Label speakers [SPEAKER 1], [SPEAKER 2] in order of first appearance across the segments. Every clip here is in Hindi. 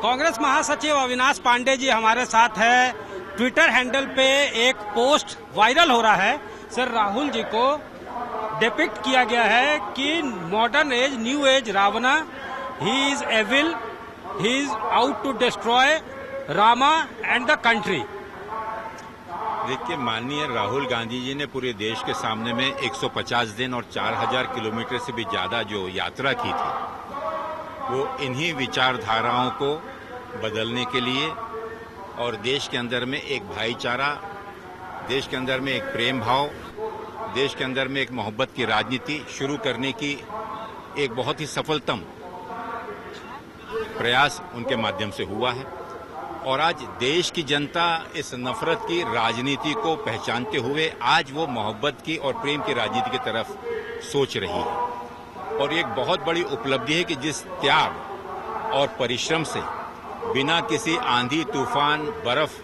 [SPEAKER 1] कांग्रेस महासचिव अविनाश पांडे जी हमारे साथ है। ट्विटर हैंडल पे एक पोस्ट वायरल हो रहा है। सर, राहुल जी को डिपिक्ट किया गया है कि modern age, new age Ravana, he is evil, he is out to destroy Rama and the country.
[SPEAKER 2] देखिए, माननीय राहुल गांधी जी ने पूरे देश के सामने में 150 दिन और 4000 किलोमीटर से भी ज्यादा जो यात्रा की थी, वो इन्हीं विचारधाराओं को बदलने के लिए और देश के अंदर में एक भाईचारा, देश के अंदर में एक प्रेम भाव, देश के अंदर में एक मोहब्बत की राजनीति शुरू करने की एक बहुत ही सफलतम प्रयास उनके माध्यम से हुआ है। और आज देश की जनता इस नफरत की राजनीति को पहचानते हुए आज वो मोहब्बत की और प्रेम की राजनीति की तरफ सोच रही है। और एक बहुत बड़ी उपलब्धि है कि जिस त्याग और परिश्रम से बिना किसी आंधी, तूफान, बर्फ,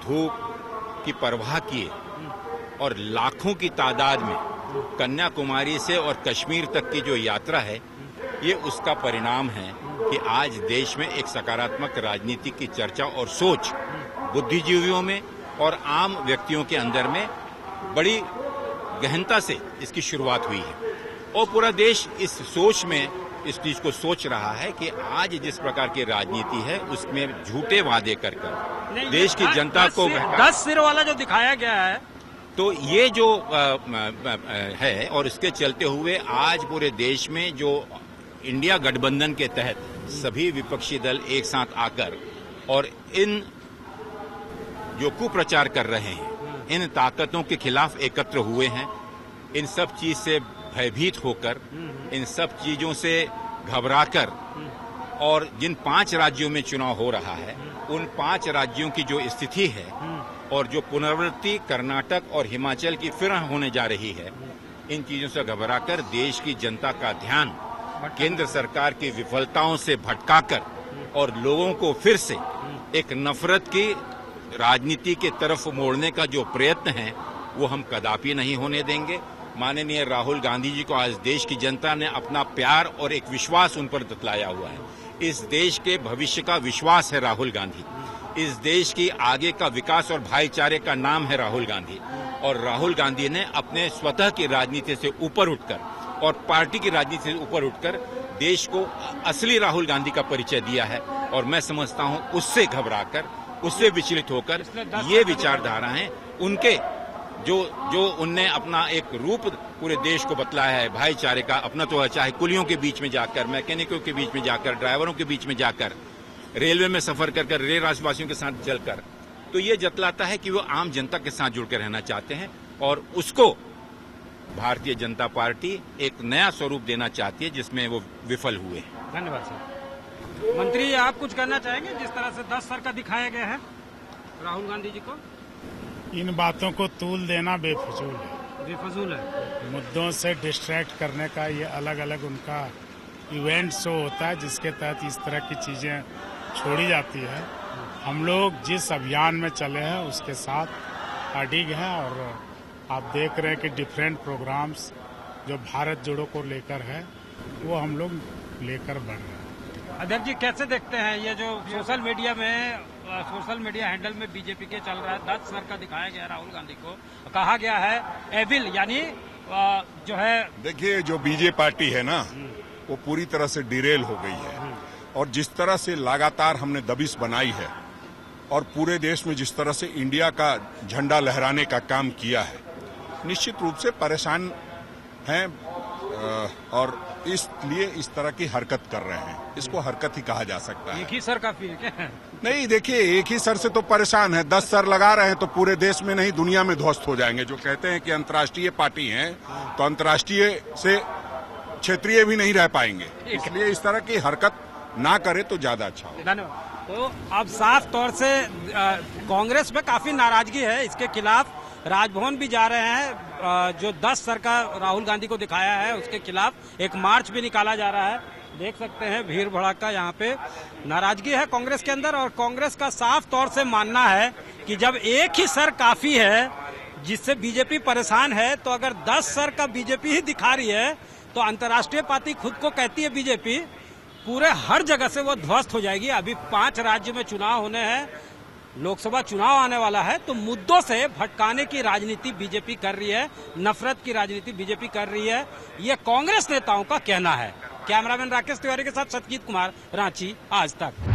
[SPEAKER 2] धूप की परवाह किए और लाखों की तादाद में कन्याकुमारी से और कश्मीर तक की जो यात्रा है, ये उसका परिणाम है कि आज देश में एक सकारात्मक राजनीति की चर्चा और सोच बुद्धिजीवियों में और आम व्यक्तियों के अंदर में बड़ी गहनता से इसकी शुरुआत हुई है। और पूरा देश इस सोच में इस चीज को सोच रहा है कि आज जिस प्रकार की राजनीति है उसमें झूठे वादे कर देश की जनता को
[SPEAKER 1] 10 सिर वाला जो दिखाया गया है,
[SPEAKER 2] तो ये जो है और इसके चलते हुए आज पूरे देश में जो इंडिया गठबंधन के तहत सभी विपक्षी दल एक साथ आकर और इन जो कुप्रचार कर रहे हैं, इन ताकतों के खिलाफ एकत्र हुए हैं। इन सब चीज से भयभीत होकर, इन सब चीजों से घबराकर, और जिन 5 राज्यों में चुनाव हो रहा है उन 5 राज्यों की जो स्थिति है और जो पुनरावृत्ति कर्नाटक और हिमाचल की फिर होने जा रही है, इन चीजों से घबराकर देश की जनता का ध्यान केंद्र सरकार की विफलताओं से भटकाकर और लोगों को फिर से एक नफरत की राजनीति के तरफ मोड़ने का जो प्रयत्न है वो हम कदापि नहीं होने देंगे। माननीय राहुल गांधी जी को आज देश की जनता ने अपना प्यार और एक विश्वास उन पर जताया हुआ है। इस देश के भविष्य का विश्वास है राहुल गांधी। इस देश की आगे का विकास और भाईचारे का नाम है राहुल गांधी। और राहुल गांधी ने अपने स्वतः की राजनीति से ऊपर उठकर और पार्टी की राजनीति से ऊपर उठकर देश को असली राहुल गांधी का परिचय दिया है। और मैं समझता हूं उससे घबराकर, उससे विचलित होकर ये विचारधाराएं उनके जो उनने अपना एक रूप पूरे देश को बतलाया है भाईचारे का, अपना तो चाहे कुलियों के बीच में जाकर, मैकेनिकों के बीच में जाकर, ड्राइवरों के बीच में जाकर, रेलवे में सफर कर रेल राज्यवासियों के साथ चलकर, तो ये जतलाता है कि वो आम जनता के साथ जुड़कर रहना चाहते हैं। और उसको भारतीय जनता पार्टी एक नया स्वरूप देना चाहती है जिसमें वो विफल हुए।
[SPEAKER 1] धन्यवाद सर। मंत्री, आप कुछ कहना चाहेंगे? जिस तरह से 10 सर का दिखाया गया है राहुल गांधी जी को,
[SPEAKER 3] इन बातों को तूल देना बेफजूल है।
[SPEAKER 1] बेफजूल है।
[SPEAKER 3] मुद्दों से डिस्ट्रैक्ट करने का ये अलग अलग उनका इवेंट शो होता है जिसके तहत इस तरह की चीजें छोड़ी जाती है। हम लोग जिस अभियान में चले हैं उसके साथ अडिग हैं और आप देख रहे हैं कि डिफरेंट प्रोग्राम्स जो भारत जोड़ो को लेकर है वो हम लोग लेकर बढ़ रहे हैं।
[SPEAKER 1] अध्यक्ष जी, कैसे देखते हैं ये जो सोशल मीडिया हैंडल में बीजेपी के चल रहा है? 10 सर का दिखाया गया राहुल गांधी को, कहा गया है एविल, यानी जो है।
[SPEAKER 4] देखिए, जो बीजेपी पार्टी है ना वो पूरी तरह से डिरेल हो गई है। और जिस तरह से लगातार हमने दबिश बनाई है और पूरे देश में जिस तरह से इंडिया का झंडा लहराने का काम किया है, निश्चित रूप से परेशान हैं और इसलिए इस तरह की हरकत कर रहे हैं। इसको हरकत ही कहा जा सकता है।
[SPEAKER 1] एक ही सर काफी है क्या?
[SPEAKER 4] नहीं, देखिए, एक ही सर से तो परेशान है। 10 सर लगा रहे हैं तो पूरे देश में नहीं दुनिया में ध्वस्त हो जाएंगे। जो कहते हैं कि अंतर्राष्ट्रीय पार्टी है तो अंतर्राष्ट्रीय से क्षेत्रीय भी नहीं रह पाएंगे। इसलिए इस तरह की हरकत ना करे तो ज्यादा अच्छा हो।
[SPEAKER 1] धन्यवाद। तो अब साफ तौर से कांग्रेस में काफी नाराजगी है, इसके खिलाफ राजभवन भी जा रहे हैं। जो 10 सर का राहुल गांधी को दिखाया है उसके खिलाफ एक मार्च भी निकाला जा रहा है। देख सकते हैं भीड़ भड़ाका, यहाँ पे नाराजगी है कांग्रेस के अंदर। और कांग्रेस का साफ तौर से मानना है कि जब एक ही सर काफी है जिससे बीजेपी परेशान है, तो अगर 10 सर का बीजेपी ही दिखा रही है तो अंतर्राष्ट्रीय पार्टी खुद को कहती है बीजेपी, पूरे हर जगह से वो ध्वस्त हो जाएगी। अभी 5 राज्यों में चुनाव होने हैं, लोकसभा चुनाव आने वाला है, तो मुद्दों से भटकाने की राजनीति बीजेपी कर रही है, नफरत की राजनीति बीजेपी कर रही है, ये कांग्रेस नेताओं का कहना है। कैमरामैन राकेश तिवारी के साथ सतजीत कुमार, रांची, आज तक।